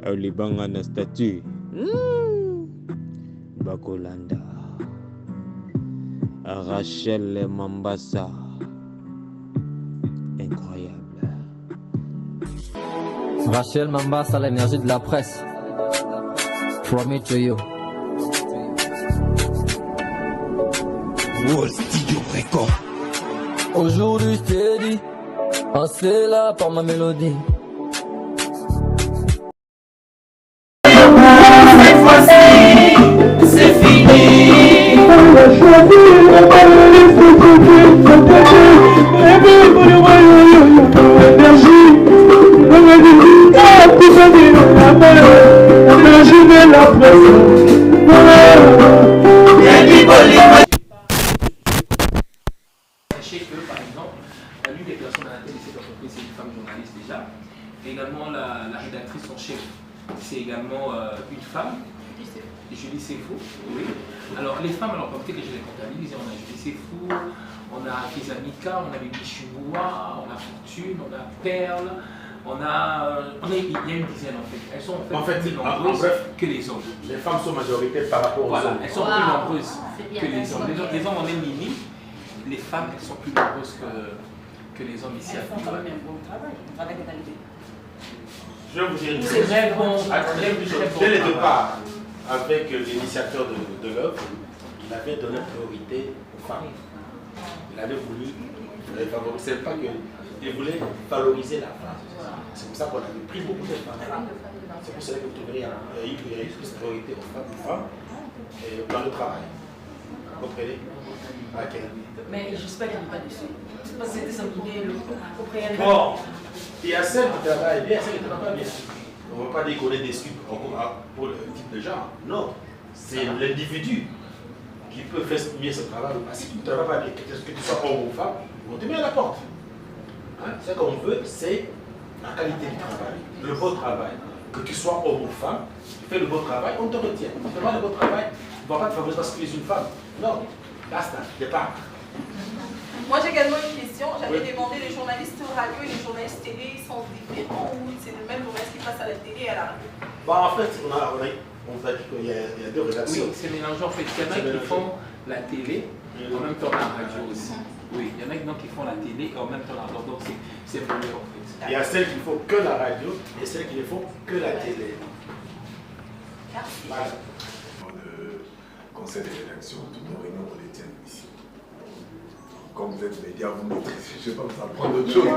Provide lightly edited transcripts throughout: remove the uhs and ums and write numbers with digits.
Olibanga na statue. Bakolanda. Rachel Mambassa. Incroyable. Rachel Mambassa, l'énergie de la presse. From me to you. World Studio Record. Aujourd'hui je t'ai dit, c'est là pour ma mélodie. Cette fois-ci, c'est fini. Sachez que, par exemple, l'une des personnes à la tête de cette entreprise, c'est une femme journaliste déjà. Et également, la rédactrice en chef, c'est également une femme. Julie Sefou, oui. Alors, les femmes, alors, peut-être que je les comptabilise. On a Julie Sefou, on a Kizamika, on a Bibi Chumboua, on a Fortune, on a Perle, il y a une dizaine en fait. Elles sont en fait plus nombreuses que les hommes. Les femmes sont majoritaires par rapport aux hommes. Elles sont plus nombreuses que les hommes. Les hommes, on est mini. Les femmes, elles sont plus nombreuses que les hommes ici. Elles font quand même un bon travail, avec égalité. Je vais vous dire une C'est très bon. Dès le départ, avec l'initiateur de l'œuvre, il avait donné priorité aux femmes. Il avait voulu favoriser, pas que, il voulait valoriser la femme. C'est pour ça qu'on avait pris beaucoup de femmes. C'est pour ça que vous trouverez qu'il y a eu plus de priorité aux femmes et dans le travail. Vous comprenez? Ok. Mais j'espère qu'il n'y a pas de dessus. C'est parce que c'était son idée au préalable. Bon, il y a celle qui travaille bien, celle qui ne travaille pas bien. On ne va pas dire qu'on est déçu pour le type de genre. Non, c'est l'individu qui peut faire mieux ce travail. Si tu ne travailles pas bien, que tu sois homme ou femme, on te met à la porte. Hein? Ce qu'on veut, c'est la qualité du travail, le beau travail. Que tu sois homme ou femme, tu fais le beau travail, on te retient. Tu ne fais pas le beau travail, on ne va pas te favoriser parce que tu es une femme. Non, basta, départ. Moi j'ai également une question. J'avais demandé les journalistes radio et les journalistes télé sont différents ou c'est le même journaliste qui passe à la télé et à la radio? Bon, en fait, on a dit qu'il y a deux rédactions. Oui, c'est mélangé en fait. Il y en a qui font la télé et en même temps la radio aussi. Oui, il y en a qui font la télé et en même temps la radio. Donc c'est pour eux en fait. Il y a celles qui font que la radio et celles qui ne font que la télé. Merci. Voilà. Le conseil de rédaction, toutes nos réunions, on les tient ici. Comme vous êtes médias, vous maîtrisez, je ne vais pas vous apprendre d'autres choses.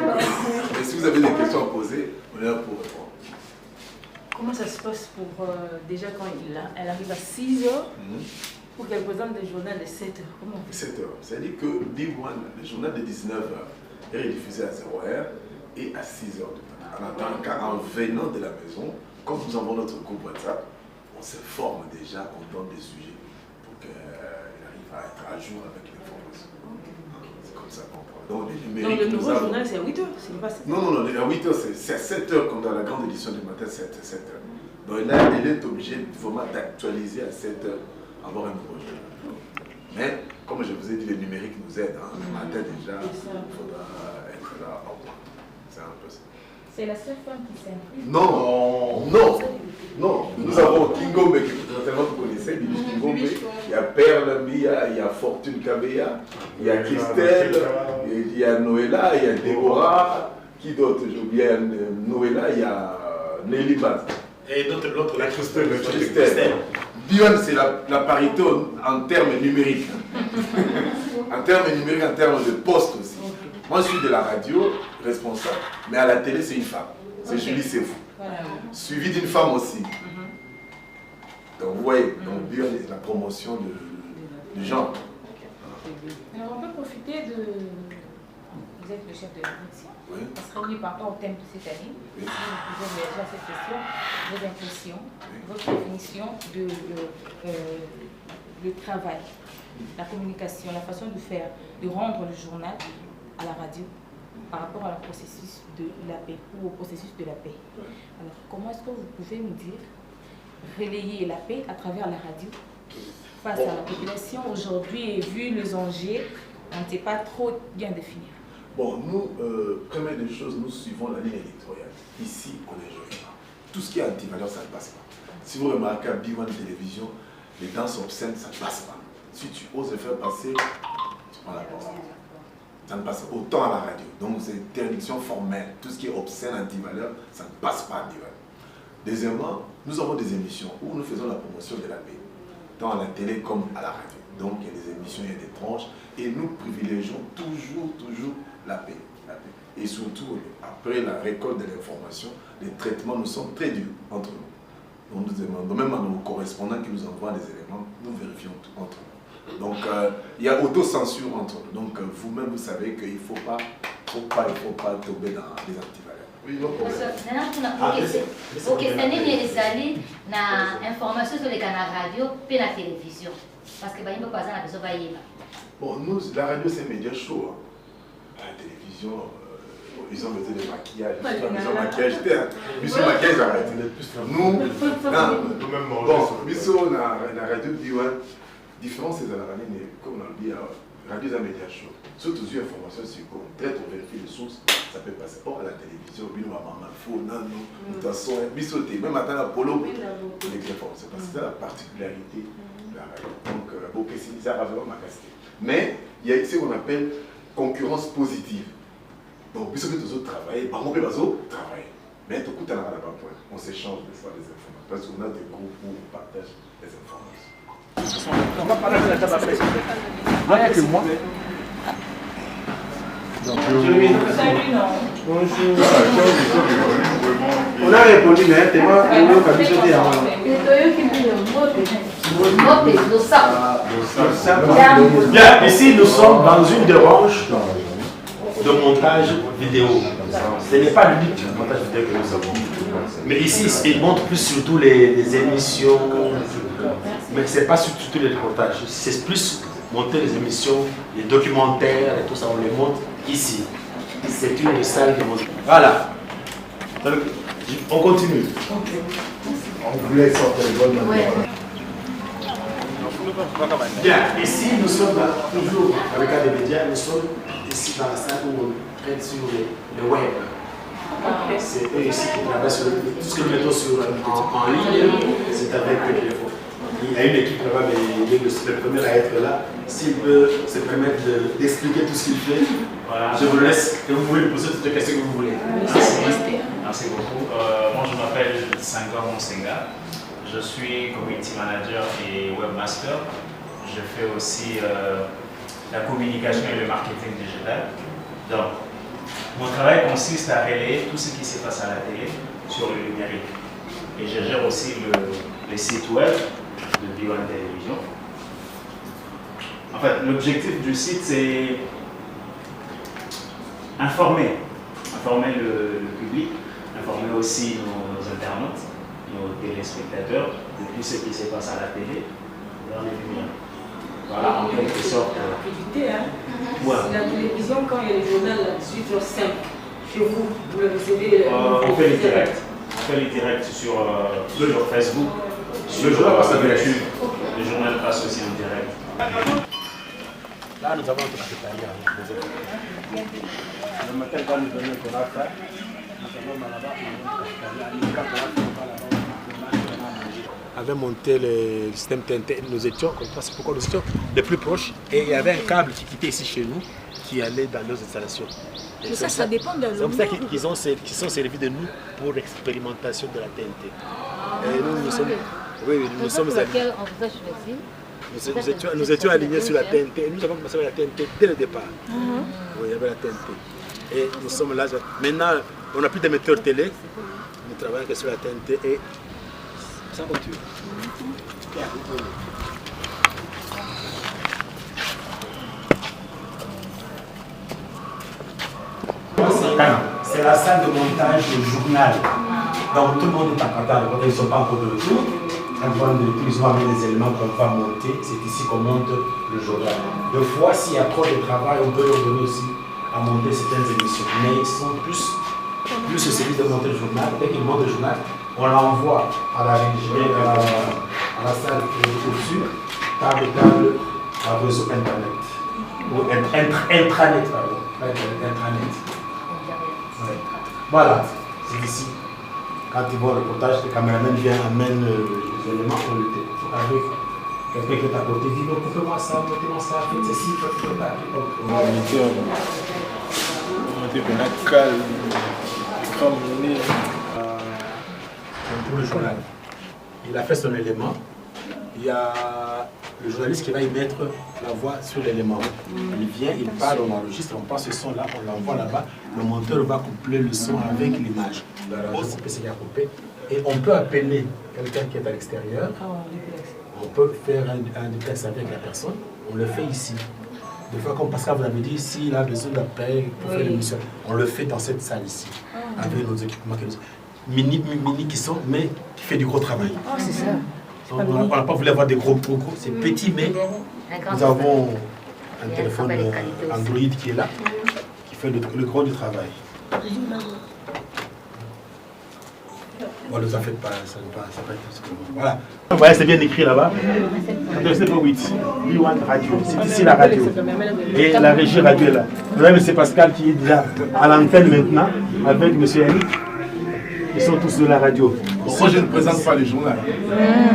Mais si vous avez des questions à poser, on est là pour répondre. Comment ça se passe pour, déjà quand elle arrive à 6 h pour qu'elle présente le journal de 7 h? Comment on fait? 7 h. C'est-à-dire que B1, le journal de 19 h, est rediffusé à 0 h et à 6 h du matin. En attendant qu'en venant de la maison, quand nous avons notre groupe WhatsApp, on se forme déjà, on donne des sujets pour qu'elle arrive à être à jour avec l'information. C'est comme ça qu'on prend. Donc, Donc le nouveau journal c'est à 8 h, c'est pas 7 h? Non, à 8 h, c'est à 7 h comme dans la grande édition du matin, 7 h. Donc là, elle est obligée vraiment d'actualiser à 7 h, avoir un nouveau journal. Mais, comme je vous ai dit, le numérique nous aide. Hein. Le matin déjà, il faudra être là au point. C'est un peu ça. C'est la seule femme qui s'implique? Non. Nous avons Kingombe, que potentiellement vous connaissez, Bibi Kingombe. Il y a Perle Mbia, il y a Fortune Kabeya, il y a Christelle, il y a Noëlla, il y a Déborah. Qui d'autre? J'ai oublié Noëlla, il y a Nelly Bat. Et l'autre, la Christelle. Bion, c'est la parité en termes numériques. En termes numériques, en termes de poste aussi. Moi, je suis de la radio, responsable, mais à la télé, c'est une femme. C'est Julie Sefou. Suivi d'une femme aussi. Donc, vous voyez, donc Bion est la promotion du genre. Alors, on peut profiter de... Vous êtes le chef de la rédaction. Oui. Parce que oui, par rapport au thème de cette année, Oui. si vous pouvez réagir à cette question, vos impressions, votre définition de le travail, la communication, la façon de faire, de rendre le journal à la radio par rapport au processus de la paix ou au processus de la paix. Alors, comment est-ce que vous pouvez nous dire relayer la paix à travers la radio face à la population aujourd'hui et vu les enjeux, on ne sait pas trop bien définir. Bon, nous, première des choses, nous suivons la ligne éditoriale. Ici, on est joli. Tout ce qui est anti-valeur, ça ne passe pas. Si vous remarquez à B1 Télévision, les danses obscènes, ça ne passe pas. Si tu oses le faire passer, tu prends la porte. Ça ne passe pas. Autant à la radio. Donc, c'est interdiction formelle. Tout ce qui est obscène, anti-valeur, ça ne passe pas à B1. Deuxièmement, nous avons des émissions où nous faisons la promotion de la paix, tant à la télé comme à la radio. Donc il y a des émissions, il y a des tranches, et nous privilégions toujours la paix. Et surtout, après la récolte de l'information, les traitements nous sont très durs entre nous. Donc nous demandons, même à nos correspondants qui nous envoient des éléments, nous vérifions tout entre nous. Donc il y a autocensure entre nous. Donc vous-même, vous savez qu'il ne faut pas tomber dans les antivaleurs. Oui, non problème. Ok, c'est une information sur les canaux radio et la télévision. Parce que il ne peut pas avoir besoin de bon, nous, la radio, c'est un média chaud. Hein. À la télévision, ils ont besoin de maquillage. Ils ont besoin de maquillage. Ils ont maquillage à la télé. Nous, bon, la radio B1, différence c'est à la radio, comme on dit, radio, c'est un média chaud. Surtout sur l'information, c'est qu'on traite, on vérifie les sources, ça peut passer. Or, à la télévision, il y a un faux, non, de toute façon, même matin, à Polo, c'est parce que c'est la particularité de la radio. Donc, ça va vraiment m'agacer. Mais, il y a ce qu'on appelle concurrence positive. Donc, puisque tous les autres travaillent, on peut travailler. Mais tout le temps, on s'échange des fois des informations. Parce qu'on a des groupes où on partage les informations. On va parler de la table après. Là, il n'y a que moi. Bonjour. On a répondu, mais tellement on a vu sauter avant. Bien, ici nous sommes dans une dérange de montage vidéo. Ce n'est pas l'unique montage vidéo que nous avons. Mais ici, il montre plus surtout les émissions, mais ce n'est pas surtout les reportages. C'est plus monter les émissions, les documentaires et tout ça, on les montre ici. C'est une salle de montage. Voilà. Donc, on continue. On voulait sortir les bonnes manières. Bien, ici nous sommes là, toujours avec des médias, nous sommes ici dans la salle où on traite sur le web. C'est eux ici qui travaillent sur tout ce que nous mettons en ligne, c'est avec le téléphone. Il y a une équipe là-bas, mais il est le premier à être là. S'il peut se permettre d'expliquer tout ce qu'il fait, voilà. Je vous laisse et vous pouvez lui poser toutes les questions que vous voulez. Merci beaucoup. Moi je m'appelle Senghor Monsenga. Je suis community manager et webmaster. Je fais aussi la communication et le marketing digital. Donc, mon travail consiste à relayer tout ce qui se passe à la télé sur le numérique. Et je gère aussi les sites web de B1 Télévision. En fait, l'objectif du site, c'est informer le public, informer aussi nos internautes, nos téléspectateurs de tout ce qui se passe à la télé dans les lumières. Voilà, en quelque sorte. Ouais. La télévision, quand il y a les journaux à 18h05, chez vous, vous le recevez. On fait les directs. On fait les directs sur Facebook. Le journal passe avec YouTube. Le journal passe aussi en direct. Là, nous avons tout à fait. Le matin, quand nous donnons qu'on a fait, avait monté le système TNT, nous étions, comme ça, c'est pourquoi nous étions les plus proches, et il y avait un câble qui quittait ici chez nous, qui allait dans nos installations. Et ça dépend de c'est comme ça qu'ils sont servis de nous pour l'expérimentation de la TNT. Et nous sommes, nous sommes laquelle on vous a choisi. nous étions alignés sur la TNT, et nous avons commencé avec la TNT dès le départ. Oui, il y avait la TNT. Et nous sommes là, maintenant, on n'a plus d'émetteurs télé, nous travaillons que sur la TNT, et ça continue. C'est la salle de montage du journal. Donc tout le monde est en retard, ils ne sont pas encore de retour. Quand ils vont de retour, ils ont amené les éléments qu'on va monter. C'est ici qu'on monte le journal. De fois, s'il y a trop de travail, on peut leur donner aussi à monter certaines émissions. Mais ils sont plus celui de monter le journal. Dès qu'ils montent le journal, on l'envoie à la régie, à la salle au-dessus, table, à réseau Internet. Ou intranet, pardon. Intranet. Ouais. Voilà, c'est ici. Quand ils vont au reportage, le caméraman vient, amène les éléments, on le fait. Avec quelqu'un qui est à côté, dit coupez-moi ça, mettez-moi ça, faites ceci, faites ça. On va mettre un calme, écran. Pour le journal. Il a fait son élément. Il y a le journaliste qui va y mettre la voix sur l'élément. Il vient, il parle, on enregistre, on passe ce son-là, on l'envoie là-bas. Le monteur va coupler le son avec l'image. C'est coupé. Et on peut appeler quelqu'un qui est à l'extérieur. On peut faire un duplex avec la personne. On le fait ici. Des fois, comme Pascal vous avez dit, s'il a besoin d'appel pour faire l'émission, on le fait dans cette salle ici. Avec nos équipements mini qui sont, mais qui fait du gros travail. C'est ça. On n'a pas voulu avoir des gros c'est petit, mais nous avons un téléphone Android qui est là, qui fait le gros du travail. Bon, ne vous en faites pas, ça ne va pas être. Voilà. Vous voyez, c'est bien écrit là-bas. 208, B1 Radio. C'est ici la radio. Et la régie radio est là. Vous voyez, c'est Pascal qui est déjà à l'antenne maintenant, avec M. Eric. Ils sont tous de la radio. Moi, je ne présente pas le journal.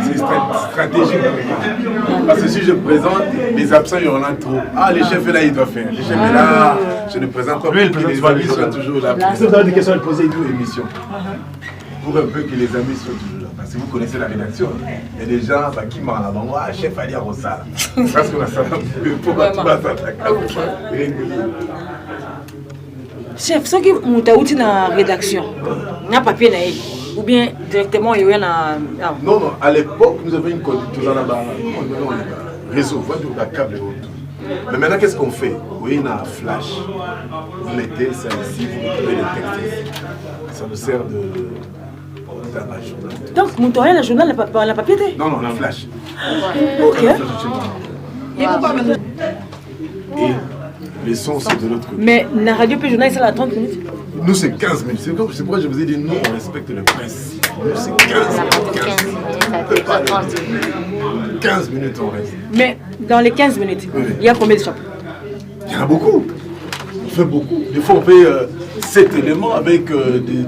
C'est stratégique. Parce que si je présente, les absents, il y en a trop. Ah, le chef est là, il doit faire. Le chef est là, je ne présente pas. Lui, il présente les pas amis sont toujours là. Si vous avez des questions à poser, une émission. Pour un peu que les amis soient toujours là. Parce que vous connaissez la rédaction. Il y a des gens qui m'en avant. Ah, chef, allez à Rossala. Parce qu'on a ça. Pourquoi tout va s'attaquer? Chef, ce qui est dans la rédaction, il y a un papier ou bien directement il y a un. Non, non, à l'époque, nous avions une conductrice là-bas, réseau, la câble et autres. Mais maintenant, qu'est-ce qu'on fait? Oui, il y a un flash. Vous mettez ça ici, vous mettez les textes ici. Ça nous sert de. Donc, mon le journal n'a pas papier? Non, non, la flash. Ok. Et pourquoi maintenant? Et les sons, c'est de l'autre côté. Mais la radio peut journal, c'est à 30 minutes? Nous, c'est 15 minutes. C'est pourquoi je vous ai dit, nous, on respecte le principe. Nous, c'est 15 minutes, on reste. Mais dans les 15 minutes, il y a combien de chapeaux? Il y en a beaucoup. On fait beaucoup. Des fois, on fait 7 éléments avec des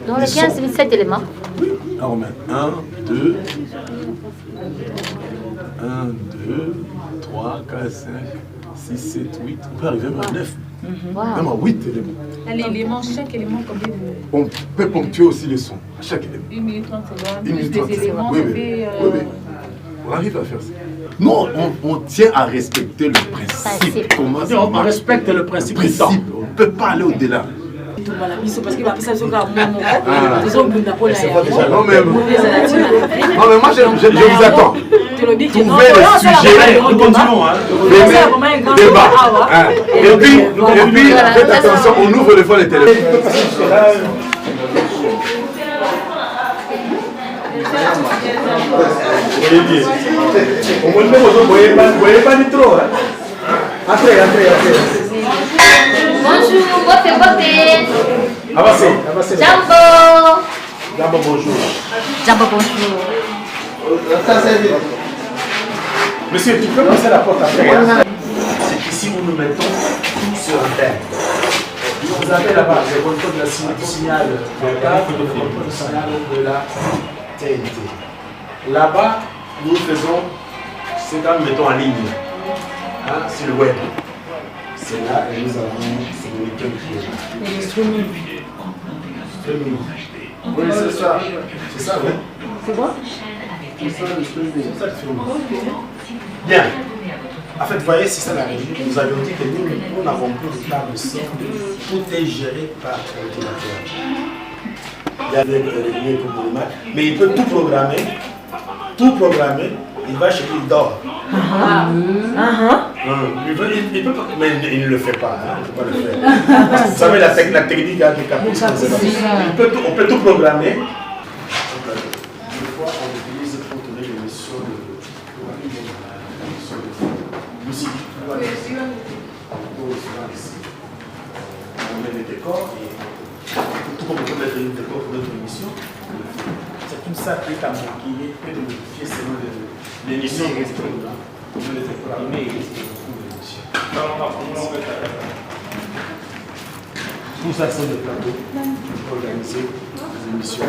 dans les 15 minutes, 7 éléments? Oui. Alors, on met 1, 2, 3, 4, 5, 6, 7, 8. On peut arriver même à 9. Même à 8 éléments. L'élément, chaque élément, combien de... On peut ponctuer aussi le son, à chaque élément. 1 minute 30 secondes. 1 minute 30 des éléments, secondes. Oui. On arrive à faire ça. Nous, on tient à respecter le principe. On respecte le principe. On ne peut pas aller au-delà. Parce qu'il va passer sur le moment. Non, mais moi, je vous attends. Trouvez le sujet. Nous continuons. Débat. Et puis, faites attention, on ouvre le fois les téléphones. Vous voyez pas du trop. Entrez. Bonjour, boté. Avancez. Jambo, bonjour. Monsieur, tu peux passer la porte après. C'est ici où nous mettons tout sur terre. Vous avez là-bas le contrôle de la signal de câble, le contrôle du signal de la TNT. Là-bas, nous faisons ce que nous mettons en ligne sur le web. C'est là et nous avons le week-end qui est là. Le streaming. Oui, c'est ça. C'est ça, oui. C'est quoi? C'est ça le streaming. C'est ça le streaming. Bien. En fait, vous voyez, c'est ça la régie. Nous avions dit que nous n'avons plus de table de son. Tout est géré par l'ordinateur. Il y a des lignes pour le match, mais il peut tout programmer. Il va chez lui, il dort. Il peut pas, mais il ne le fait pas. Il ne peut pas le faire. Vous savez, la technique a des caprices. On peut tout programmer. Des fois, on utilise pour tourner l'émission de musique. On met des décors et tout comme on peut mettre des décors pour notre émission. C'est tout ça qui est à maquiller, peut modifier selon l'émission. On peut les décors. Tout ça, c'est le plateau pour organiser les émissions.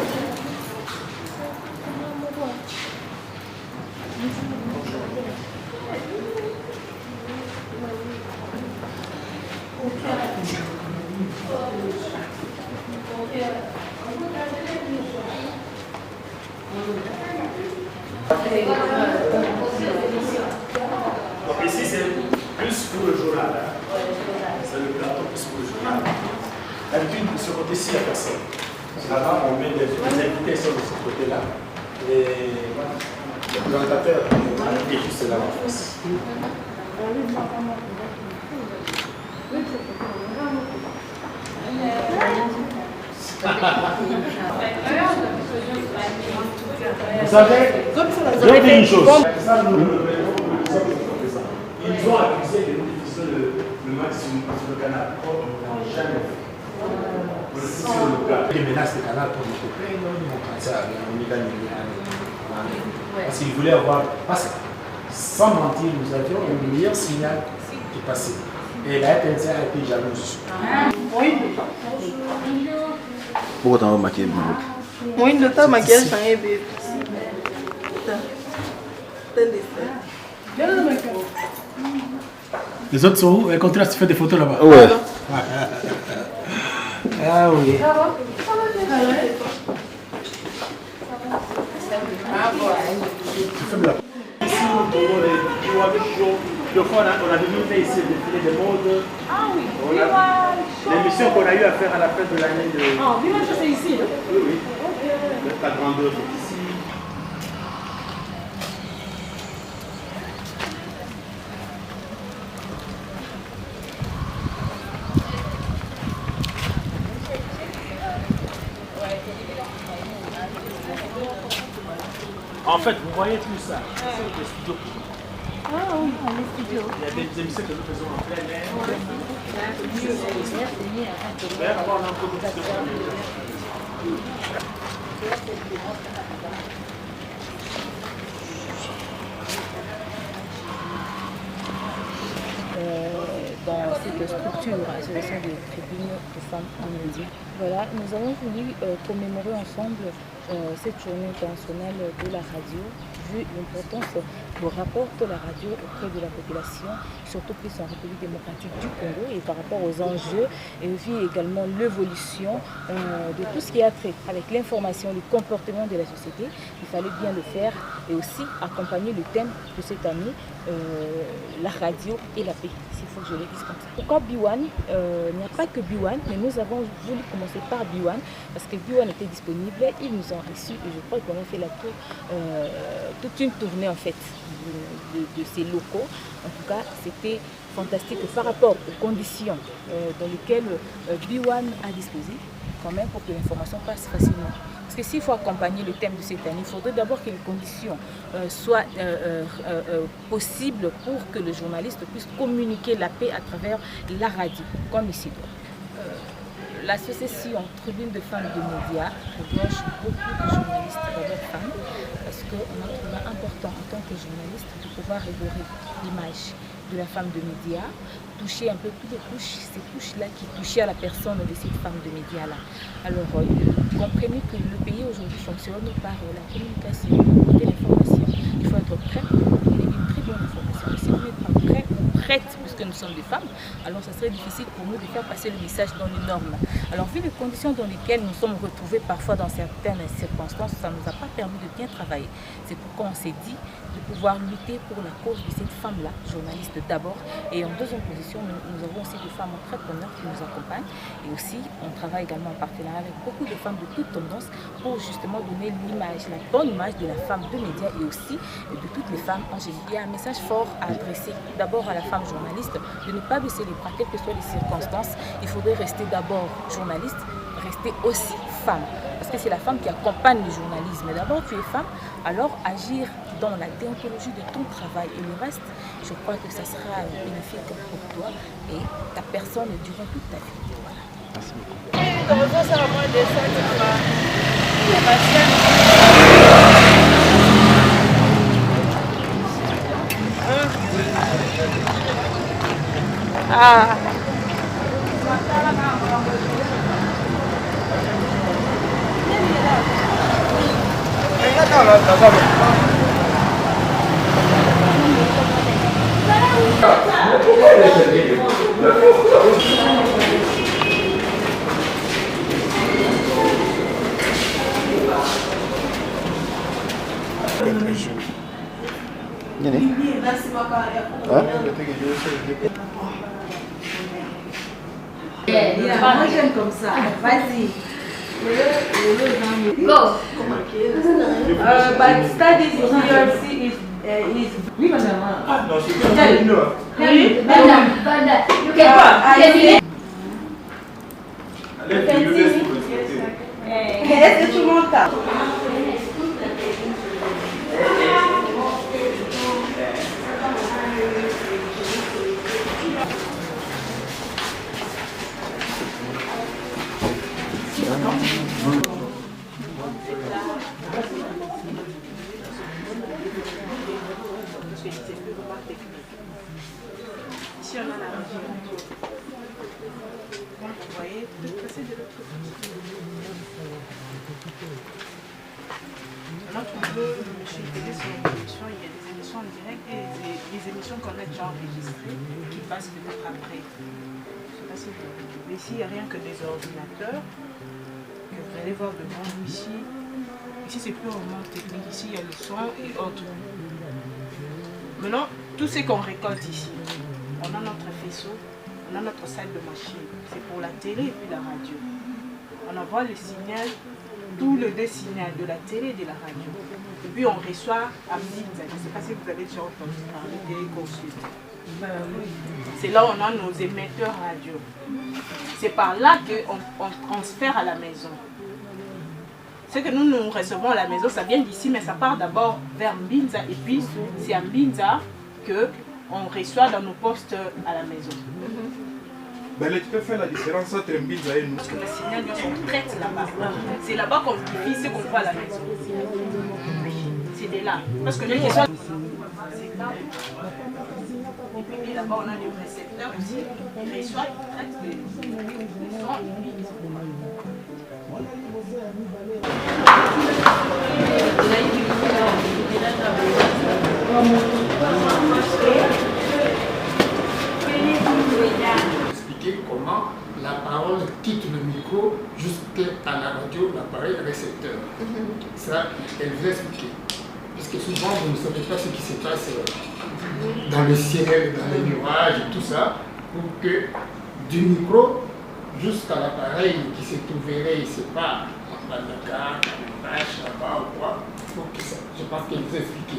Donc ici c'est plus pour le journal. C'est le plateau plus pour le journal. D'habitude, de ce côté-ci, il n'y a personne. Là-bas, on met des invités sur de ce côté-là. Et le présentateur est juste là en face. Vous savez, je vais dire une chose. Ils ont accusé de nous diffuser le match sur le canal. On n'a jamais fait. Les menaces de canal pour nous couper, parce qu'ils voulaient avoir. Parce que, sans mentir, nous avions le meilleur signal qui passait. Et la RTNC a été jalouse. Oui. Pourquoi t'as maquillé le Oui, de ta maquillage, ça est bébé. Les autres sont où? Ils continuent à se faire des photos là-bas. Ouais. Ah oui. Ici, au Togo, le fois, on a venu faire ici le défilé de mode. Ah oui. L'émission qu'on a eu à faire à la fin de l'année de. Ah, Viva, c'est ici, là? Oui, oui. La grandeur est ici. En fait, vous voyez tout ça, c'est le studio. Ah oui, les studios. Il y a des émissions que nous faisons en plein air. Dans cette structure, l'association des tribunes de femmes en Indie. Voilà, nous avons voulu commémorer ensemble cette journée internationale de la radio, vu l'importance que rapporte la radio auprès de la population, surtout plus en République démocratique du Congo, et par rapport aux enjeux, et vu également l'évolution de tout ce qui a trait avec l'information, le comportement de la société. Il fallait bien le faire et aussi accompagner le thème de cette année, la radio et la paix, s'il faut que je le dise comme ça. Pourquoi B1 Il n'y a pas que B1, mais nous avons voulu commencer par B1 parce que B1 était disponible, ils nous ont reçus et je crois qu'on a fait la tour, toute une tournée en fait de ces locaux. En tout cas, c'était fantastique par rapport aux conditions dans lesquelles B1 a disposé, quand même pour que l'information passe facilement. Parce que s'il faut accompagner le thème de cette année, il faudrait d'abord que les conditions soient possibles pour que le journaliste puisse communiquer la paix à travers la radio, comme ici. L'association Tribune de femmes de médias regorge beaucoup de journalistes, d'abord femmes, parce qu'on a trouvé important en tant que journaliste de pouvoir évoquer l'image de la femme de médias, toucher un peu toutes les couches, ces couches-là qui touchaient à la personne de cette femme de médias-là. Alors, comprenez que le pays aujourd'hui fonctionne par la communication, de l'information. Il faut être prêt pour donner une très bonne information. Si vous n'êtes pas prêt ou prête, puisque nous sommes des femmes, alors ça serait difficile pour nous de faire passer le message dans les normes. Alors, vu les conditions dans lesquelles nous sommes retrouvés parfois dans certaines circonstances, ça ne nous a pas permis de bien travailler. C'est pourquoi on s'est dit de pouvoir lutter pour la cause de cette femme-là, journaliste d'abord, et en deuxième position, nous avons aussi des femmes entrepreneurs qui nous accompagnent, et aussi on travaille également en partenariat avec beaucoup de femmes de toutes tendances pour justement donner l'image, la bonne image de la femme de médias et aussi de toutes les femmes en général. Il y a un message fort à adresser d'abord à la femme journaliste, de ne pas baisser les bras, quelles que soient les circonstances. Il faudrait rester d'abord journaliste, rester aussi femme. Parce que c'est la femme qui accompagne le journalisme. D'abord, tu es femme, alors agir dans la déontologie de ton travail et le reste, je crois que ça sera bénéfique pour toi et ta personne durant toute ta vie. Voilà. Merci Ah. Moi j'aime comme ça. Vas-y. Go. But studies here is oui madame. Ah non, c'est une heure. Banda, you can Est-ce que tu m'entends? Ici, on a la région. Vous voyez, passer de l'autre côté. Maintenant, on peut, chez télé, sur une émission, il y a des émissions en direct et des émissions qu'on a déjà enregistrées qui passent peut-être après. Je sais pas si vous voyez. Mais ici, il n'y a rien que des ordinateurs que vous allez voir devant nous ici. Ici, c'est plus un moment technique. Ici, il y a le son et autres. Maintenant, tout ce qu'on récolte ici, on a notre faisceau, on a notre salle de machine. C'est pour la télé et puis la radio. On envoie le signal, tout le deux signal de la télé et de la radio. Et puis on reçoit à Mbinza. Je ne sais pas si vous avez déjà entendu parler des consultes. C'est là où on a nos émetteurs radio. C'est par là qu'on transfère à la maison. Ce que nous recevons à la maison, ça vient d'ici, mais ça part d'abord vers Mbinza. Et puis c'est à Mbinza qu'on reçoit dans nos postes à la maison. Ben, tu peux faire la différence entre Mbinza et nous. Parce que le signal, on traite là-bas. C'est là-bas qu'on diffuse ce qu'on voit à la maison. C'est de là. Parce que nous, qui sommes... Et puis là-bas, on a des récepteurs aussi. Ils reçoivent, ils traitent les sons. Expliquer comment la parole quitte le micro jusqu'à la radio, l'appareil récepteur. Ça, elle veut expliquer. Parce que souvent, vous ne savez pas ce qui se passe dans le ciel, dans les nuages et tout ça, pour que du micro jusqu'à l'appareil qui se trouverait, je ne sais pas, à Dakar, à Vache, là-bas ou quoi, pour que ça, je pense qu'elle vous a expliqué.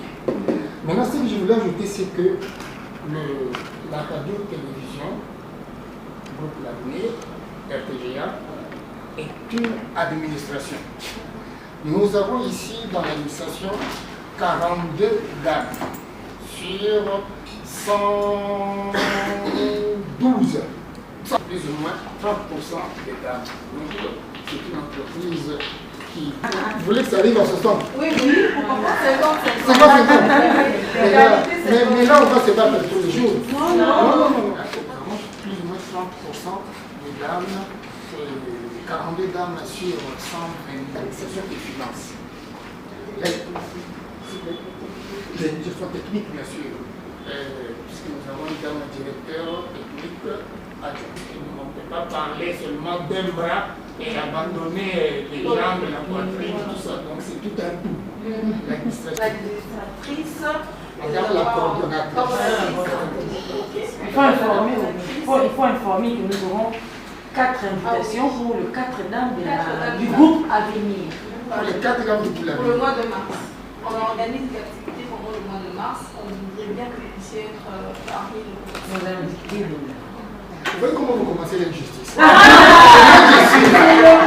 Maintenant, ce que je voulais ajouter, c'est que la radio-télévision, groupe L'Avenir, RTGA, est une administration. Nous avons ici dans l'administration 42 dames sur 112, plus ou moins 30% des dames. Donc c'est une entreprise qui... Vous voulez que ça arrive à 60? Oui, oui, on 50. Mais là, on va se battre tous les jours. Non. Plus ou moins 30% des dames, 42 dames sur 120 administrations des finances. Les gestions techniques, bien sûr, puisque nous avons une dame directeur technique adjoint. On ne peut pas parler seulement d'un bras et abandonner les jambes, la poitrine, tout ça. Donc c'est tout un tout. L'administratrice. Regarde la coordonnatrice. Il faut informer que nous aurons 4 invitations pour les 4 dames du groupe à venir. Pour les 4 dames du groupe. Pour le mois de mars. On organise des activités pendant le mois de mars. On voudrait bien que vous puissiez être parmi nos invités. Vous voyez comment vous commencez l'injustice? Le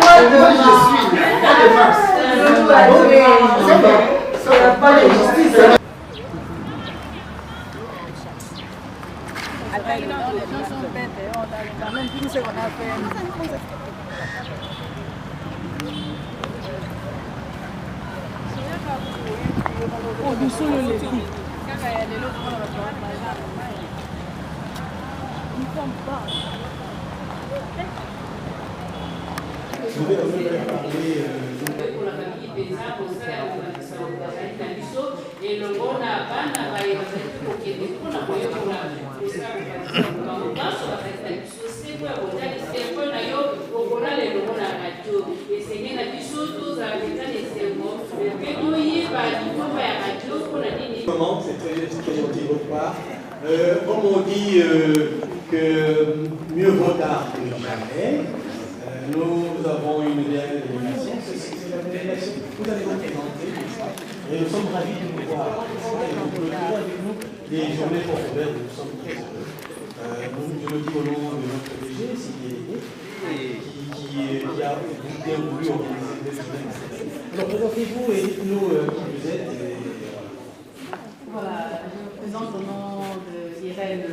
mois de mars. Ça va pas l'injustice. Les gens sont bêtes, on a quand même tout ce qu'on a fait. Oh, nous sommes les filles. je vais quand même faire parler. Pour la famille paysanne, pour ça, et le bon avant, pour qu'il y ait pour la Comment c'est très gentil de votre part. Comme on dit que mieux vaut tard que jamais, nous avons une délégation, c'est la délégation que vous allez vous présenter, et nous sommes ravis de vous voir. Et nous clôturons avec nous les journées portuaires, nous sommes très heureux. Je le dis au nom de notre DG, qui a bien voulu organiser des événements. Alors présentez-vous et dites-nous qui vous êtes. Voilà, je me présente au nom d'Irène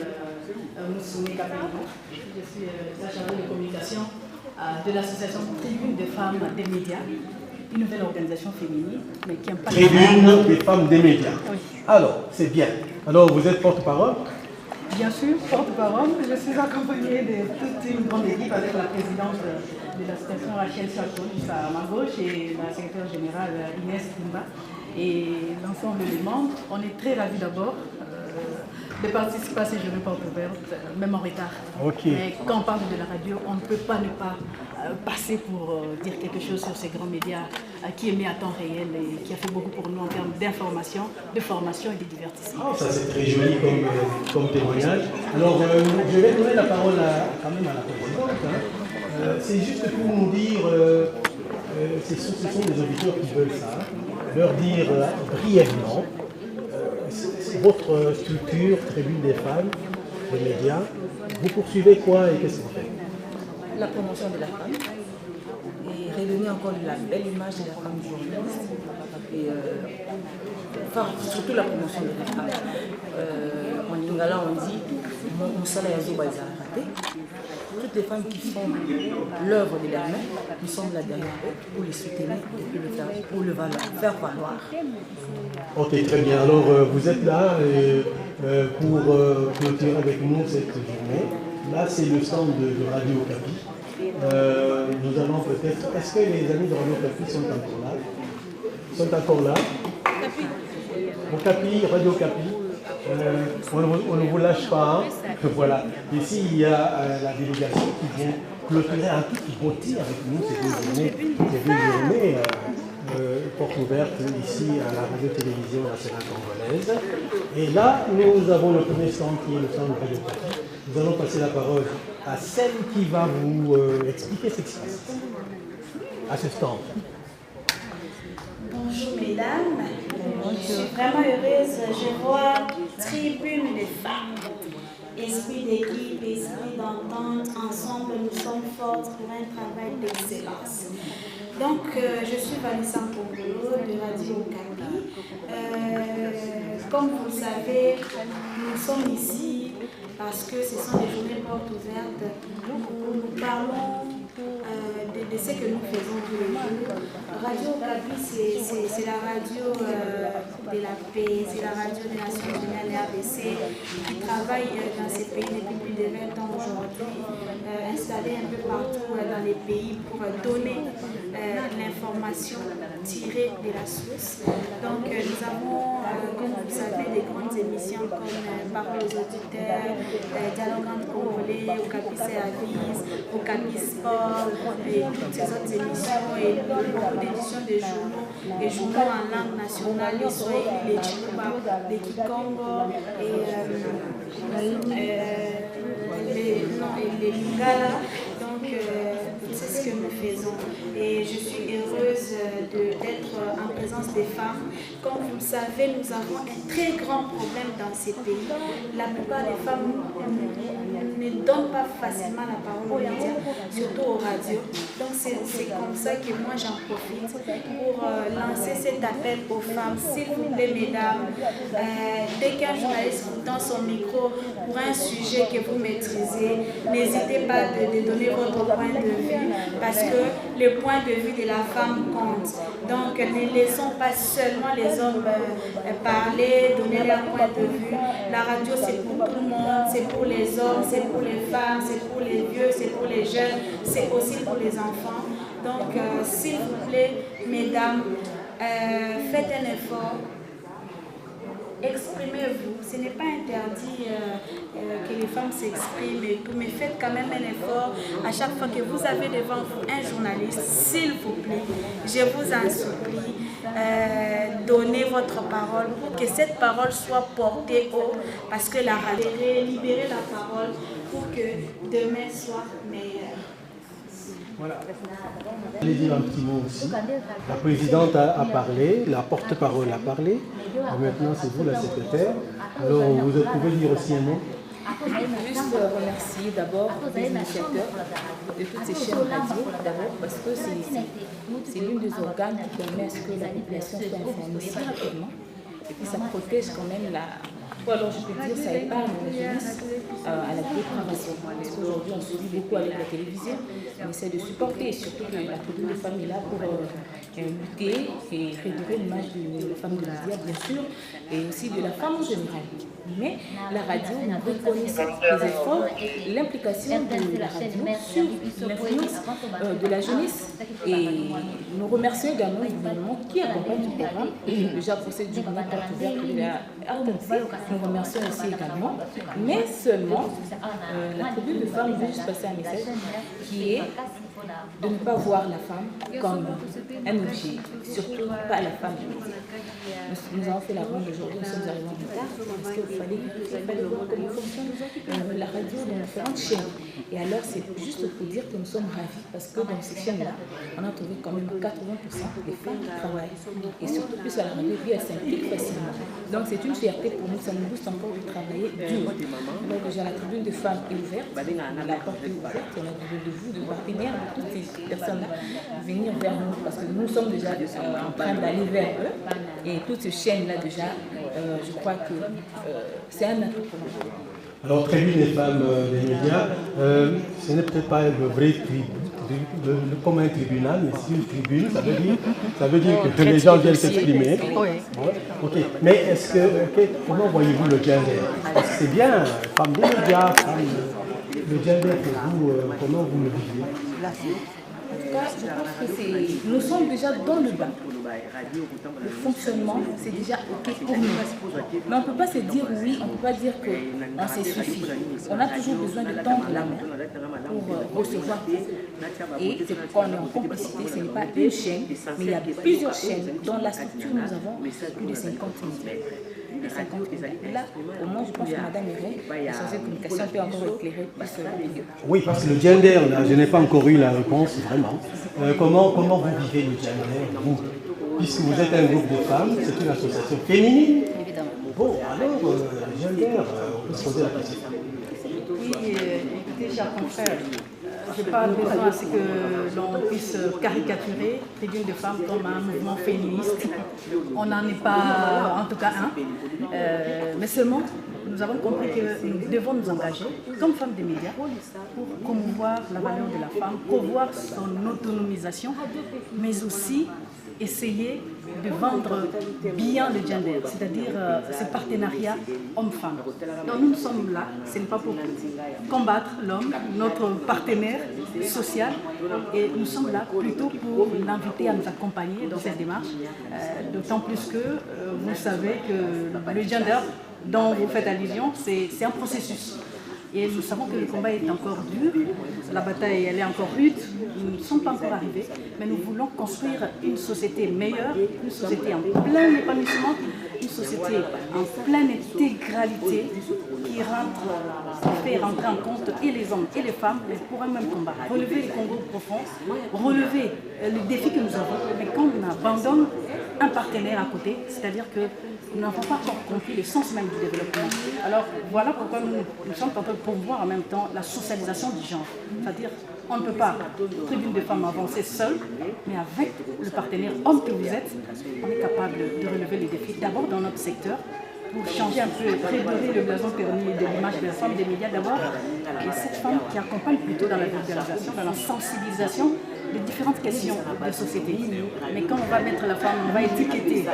Moussoumi Kapelino. Je suis la chargée de communication de l'association Tribune des femmes des médias, une nouvelle organisation féminine, mais qui impacte... Tribune des femmes des médias. Oui. Alors, c'est bien. Alors, vous êtes porte-parole? Bien sûr, porte-parole. Je suis accompagnée de toute une grande équipe avec la présidente de l'association Rachel Chaco, juste à ma gauche, et la secrétaire générale Inès Kimba. Et l'ensemble des membres, on est très ravis d'abord de participer à ces journées portes ouvertes, même en retard. Okay. Mais quand on parle de la radio, on ne peut pas ne pas passer pour dire quelque chose sur ces grands médias qui émet à temps réel et qui a fait beaucoup pour nous en termes d'information, de formation et de divertissement. Ça c'est très joli comme témoignage. Alors je vais donner la parole quand même à la présidente. C'est juste pour nous dire, ce sont des auditeurs qui veulent ça, leur dire brièvement votre structure, Tribune des femmes, des médias, vous poursuivez quoi et qu'est-ce que vous faites? La promotion de la femme et redonner encore la belle image de la femme journaliste et surtout la promotion de la femme. En lingala on dit Moussala Yazoba raté. Toutes les femmes qui font l'œuvre de leur main, nous sommes là derrière eux pour les soutenir et pour le faire valoir. Ok, très bien. Alors vous êtes là pour clôturer avec nous cette journée. Là, c'est le stand de Radio Okapi. Nous allons peut-être... Est-ce que les amis de Radio Okapi sont encore là? Ils sont encore là? Okapi, Radio Okapi. On ne vous lâche pas. Hein. Voilà. Ici, il y a la délégation qui vient clôturer un tout petit beauté avec nous ces deux journées portes ouvertes ici à la radio-télévision nationale congolaise. Et là, nous avons le premier stand qui est le stand de Radio Okapi. Nous allons passer la parole à celle qui va vous expliquer ce qui se passe à ce stand. Bonjour mesdames, je suis vraiment heureuse, je vois Tribune des femmes, esprit d'équipe, esprit d'entente, ensemble nous sommes fortes pour un travail d'excellence. Donc je suis Vanessa Pongolo de Radio Okapi. Comme vous le savez, nous sommes ici parce que ce sont des journées portes ouvertes où nous parlons de ce que nous faisons tous les jours. Radio Okapi, c'est la radio de la paix, c'est la radio des Nations Unies, RDC, qui travaille dans ces pays depuis plus de 20 ans aujourd'hui, installée un peu partout dans les pays pour donner l'information tirée de la source. Donc nous avons, comme vous savez, des grandes émissions comme Parole aux auditeurs, Dialogue entre Congolais, Okapi Service, Okapi Sport, et toutes ces autres émissions et beaucoup d'éditions de journaux, et journaux en langue nationale, les Swahili, les Chiluba, les Kikongo et les Lingala. Donc c'est ce que nous faisons et je suis heureuse d'être en présence des femmes. Comme vous le savez, nous avons un très grand problème dans ces pays. La plupart des femmes ne donnent pas facilement la parole aux médias, surtout aux radios. Donc c'est comme ça que moi j'en profite pour lancer cet appel aux femmes. S'il vous plaît mesdames, dès qu'un journaliste vous tend son micro pour un sujet que vous maîtrisez, n'hésitez pas de donner votre point de vue parce que le point de vue de la femme compte. Donc ne laissons pas seulement les hommes parler, donner leur point de vue. La radio c'est pour tout le monde, c'est pour les hommes, c'est pour les femmes, c'est pour les vieux, c'est pour les jeunes, c'est aussi pour les enfants. Donc, s'il vous plaît, mesdames, faites un effort. Exprimez-vous. Ce n'est pas interdit que les femmes s'expriment et tout, mais faites quand même un effort. À chaque fois que vous avez devant vous un journaliste, s'il vous plaît, je vous en supplie, donnez votre parole pour que cette parole soit portée haut, parce que la radio, libérez la parole pour que demain soit meilleur. Voilà. Je vais dire un petit mot aussi. La présidente a parlé, la porte-parole a parlé. Et maintenant, c'est vous, la secrétaire. Alors, vous pouvez dire aussi un mot. Juste remercier d'abord les initiateurs de toutes ces chaînes radio, d'abord parce que c'est l'une des organes qui permet à ce que la population soit informée si rapidement. Et puis ça protège quand même la... Alors je peux dire, ça épargne la jeunesse à la dépravation. Parce qu'aujourd'hui, on se dit beaucoup avec la télévision, on essaie de supporter, surtout que la tribune de femmes est là pour lutter et réduire l'image de la femme de médias, bien sûr, et aussi de la femme en général. Mais la radio, nous reconnaissons les efforts, l'implication de la radio sur l'influence de la jeunesse. Et nous remercions également le gouvernement qui accompagne ce programme, déjà pour cette journée porte ouverte de la RTNC. Nous remercions aussi également, mais seulement la tribune de femmes veut juste passer un message qui est de ne pas voir la femme comme un objet, surtout pas la femme du métier. Nous avons fait la ronde aujourd'hui, nous sommes arrivés en retard parce qu'il fallait voir comment fonctionne la radio dans différentes chaînes. Et alors c'est juste pour dire que nous sommes ravis parce que dans ces chaînes-là, on a trouvé quand même 80% des femmes qui travaillent. Et surtout plus à la radio, puis elles s'impliquent facilement. Donc c'est une fierté pour nous, ça nous booste encore de travailler dur. Donc déjà la tribune de femmes est ouverte, la porte est ouverte, on a besoin de vous, de partenaires, de toutes ces personnes-là, venir vers nous parce que nous sommes déjà en train d'aller vers eux. Et toutes ces chaînes-là déjà, je crois que c'est un atout pour nous. Alors, tribune des femmes des médias, ce n'est peut-être pas le vrai comme un tribunal, mais c'est une tribune, ça veut dire que les gens viennent s'exprimer. Oui. Ok, mais est-ce que, comment voyez-vous le gender? C'est bien, femme des médias, le gender pour vous, comment vous le vivez? En tout cas, je pense que nous sommes déjà dans le bas. Le fonctionnement, c'est déjà OK pour nous. Mais on ne peut pas se dire oui, on ne peut pas dire qu'on s'est suffi. On a toujours besoin de tendre la main pour recevoir. Et c'est pourquoi on est en complicité. Ce n'est pas une chaîne, mais il y a plusieurs chaînes. Dans la structure, nous avons plus de 50 médias. Là, au moins, je pense que Mme Mireille, la chargée de communication, peut encore éclairer plus le milieu. Oui, parce que le gender, je n'ai pas encore eu la réponse, vraiment. Comment vous vivez le gender, vous? Puisque vous êtes un groupe de femmes, c'est une association féminine. Évidemment. Bon, alors, le gender, on peut se poser la question. Oui, écoutez, chers confrères, je n'ai pas besoin à ce que l'on puisse caricaturer Tribune de femmes comme un mouvement féministe. On n'en est pas, en tout cas, un. Mais seulement, nous avons compris que nous devons nous engager comme femmes des médias pour promouvoir la valeur de la femme, promouvoir son autonomisation, mais aussi essayer de vendre bien le gender, c'est-à-dire ce partenariat homme-femme. Donc nous sommes là, ce n'est pas pour combattre l'homme, notre partenaire social, et nous sommes là plutôt pour l'inviter à nous accompagner dans cette démarche, d'autant plus que vous savez que le gender dont vous faites allusion, c'est un processus. Et nous savons que le combat est encore dur, la bataille elle est encore rude, nous ne sommes pas encore arrivés, mais nous voulons construire une société meilleure, une société en plein épanouissement, une société en pleine intégralité qui fait rentrer en compte et les hommes et les femmes pour un même combat. Relever les combats profonds, relever les défis que nous avons, mais quand on abandonne un partenaire à côté, c'est-à-dire que nous n'avons pas encore compris le sens même du développement. Alors voilà pourquoi nous sommes en train de promouvoir en même temps la socialisation du genre. C'est-à-dire on ne peut pas, tribune de femmes, avancer seule, mais avec le partenaire homme que vous êtes, on est capable de relever les défis d'abord dans notre secteur, pour changer un peu, réduire le blason permis de l'image de la femme des médias d'abord, et cette femme qui accompagne plutôt dans la vulgarisation, dans la sensibilisation de différentes questions de société. Mais quand on va mettre la femme, on va étiqueter,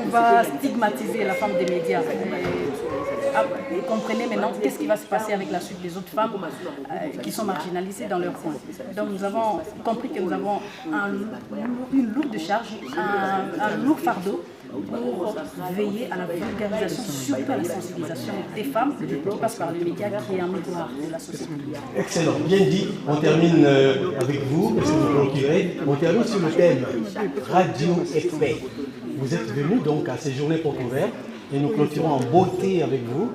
on va stigmatiser la femme des médias. Vous comprenez maintenant qu'est-ce qui va se passer avec la suite des autres femmes qui sont marginalisées dans leur coin. Donc nous avons compris que nous avons une lourde charge, un lourd fardeau pour veiller à la vulgarisation, surtout à la sensibilisation des femmes qui passent par les médias, qui est un miroir de la société. Excellent, bien dit. On termine avec vous, est-ce que vous clôturez? On termine sur le thème Radio et paix. Vous êtes venus donc à ces journées portes ouvertes et nous clôturons en beauté avec vous.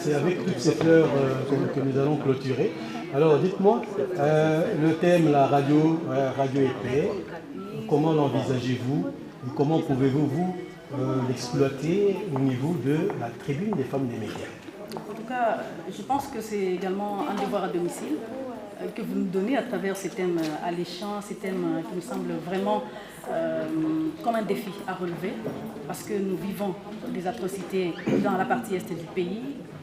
C'est avec toutes ces fleurs que nous allons clôturer. Alors dites-moi, le thème, la radio et paix, comment l'envisagez-vous et comment pouvez-vous l'exploiter au niveau de la tribune des femmes des médias? En tout cas, je pense que c'est également un devoir à domicile que vous nous donnez à travers ces thèmes alléchants, ces thèmes qui nous semblent vraiment comme un défi à relever, parce que nous vivons des atrocités dans la partie est du pays.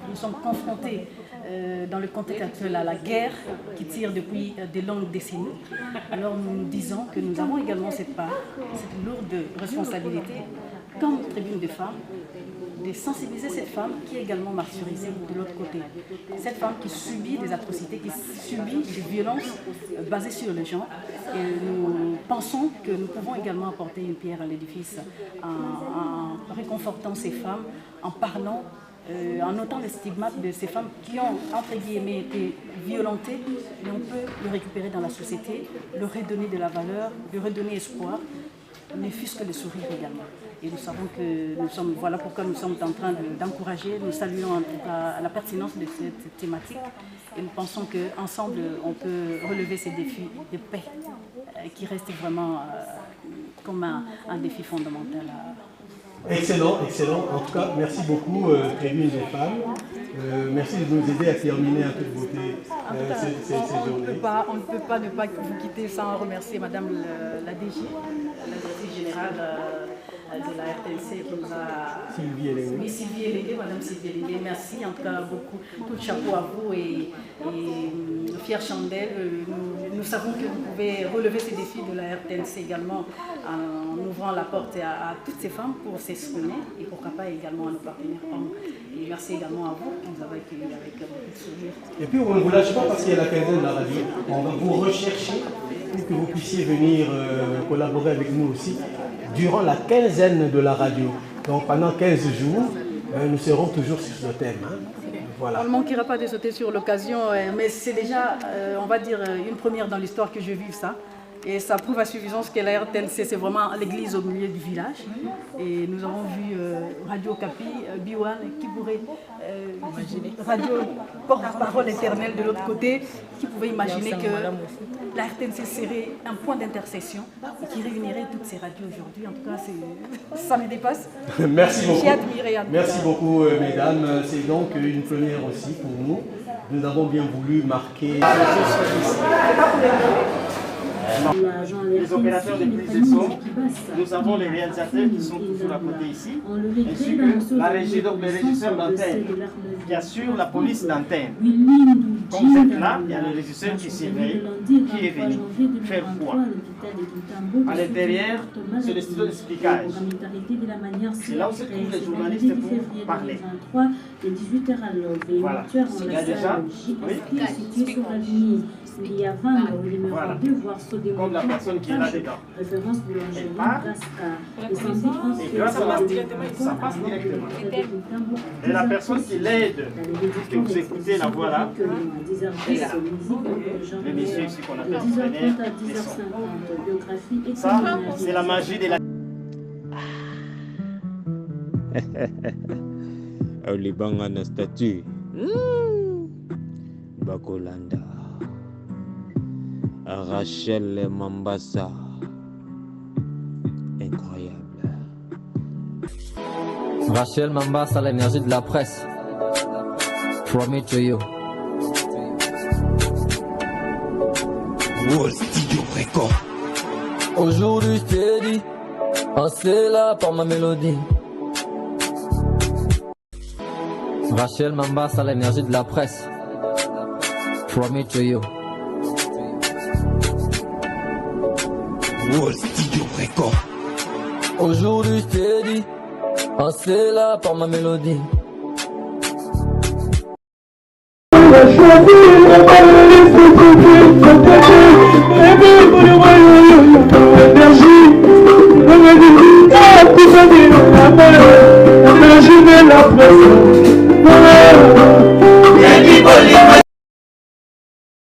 Nous sommes confrontés dans le contexte actuel à la guerre qui tire depuis de longues décennies. Alors nous nous disons que nous avons également cette part, cette lourde responsabilité, comme tribune des femmes, de sensibiliser cette femme qui est également martyrisée de l'autre côté. Cette femme qui subit des atrocités, qui subit des violences basées sur le genre. Et nous pensons que nous pouvons également apporter une pierre à l'édifice en réconfortant ces femmes, en parlant, en notant les stigmates de ces femmes qui ont, entre guillemets, été violentées, mais on peut le récupérer dans la société, leur redonner de la valeur, leur redonner espoir, ne fût-ce que le sourire également. Et nous savons que nous sommes, voilà pourquoi nous sommes en train d'encourager, nous saluons en tout cas la pertinence de cette thématique et nous pensons qu'ensemble on peut relever ces défis de paix qui restent vraiment comme un défi fondamental. Excellent, excellent. En tout cas, merci beaucoup, Tribune des femmes. Merci de nous aider à terminer un peu de beauté ces journées. On ne peut pas ne pas vous quitter sans remercier Madame la DG, la directrice générale de la RTNC qui nous a... Sylvie Elégué, Madame Sylvie Elégué, merci en tout cas beaucoup. Tout le chapeau à vous et fière chandelle. Nous savons que vous pouvez relever ces défis de la RTNC également en ouvrant la porte à toutes ces femmes pour s'exprimer et pourquoi pas également à nos partenaires hommes. Et merci également à vous qui nous avez accueillis avec beaucoup de sourire. Et puis on ne vous lâche pas parce qu'il y a la quinzaine de la radio. On va vous rechercher pour que vous puissiez venir collaborer avec nous aussi durant la quinzaine de la radio. Donc pendant 15 jours, nous serons toujours sur ce thème. Hein. Voilà. On ne manquera pas de sauter sur l'occasion, mais c'est déjà, on va dire, une première dans l'histoire que je vive ça. Et ça prouve à suffisance que la RTNC, c'est vraiment l'église au milieu du village. Et nous avons vu Radio Capi, Biwan, qui pourrait imaginer, Radio Porte-Parole éternelle de l'autre côté, qui pouvait imaginer que la RTNC serait un point d'intersection et qui réunirait toutes ces radios aujourd'hui. En tout cas, ça me dépasse. Merci beaucoup. J'ai admiré. Merci beaucoup, mesdames. C'est donc une première aussi pour nous. Nous avons bien voulu marquer... Les opérateurs de prise de son, nous avons les réalisateurs qui sont toujours à côté ici, ainsi que le régisseur d'antenne qui assure la police d'antenne. Comme vous êtes là, il y a le régisseur qui surveille, qui est venu faire quoi. À l'intérieur, c'est le studio d'explication. C'est là où se trouvent les journalistes pour parler. Voilà. Il y a déjà, voilà. Comme la personne qui est là dedans. Elle part, et grâce à la ça passe directement. Et la personne qui l'aide, que vous écoutez la voix là, le monsieur ici qu'on appelle entraîneur des sons. Ça, c'est la magie de la... Olibanga na statue. Bakolanda. Rachel Mambassa. Incroyable. Rachel Mambassa, l'énergie de la presse. From me to you. World Studio Record. Aujourd'hui, je t'ai dit, c'est là par ma mélodie. Rachel Mambassa, l'énergie de la presse. From me to you. World Studio Record. Aujourd'hui, je t'ai dit, c'est là par ma mélodie. Everybody Félicitations.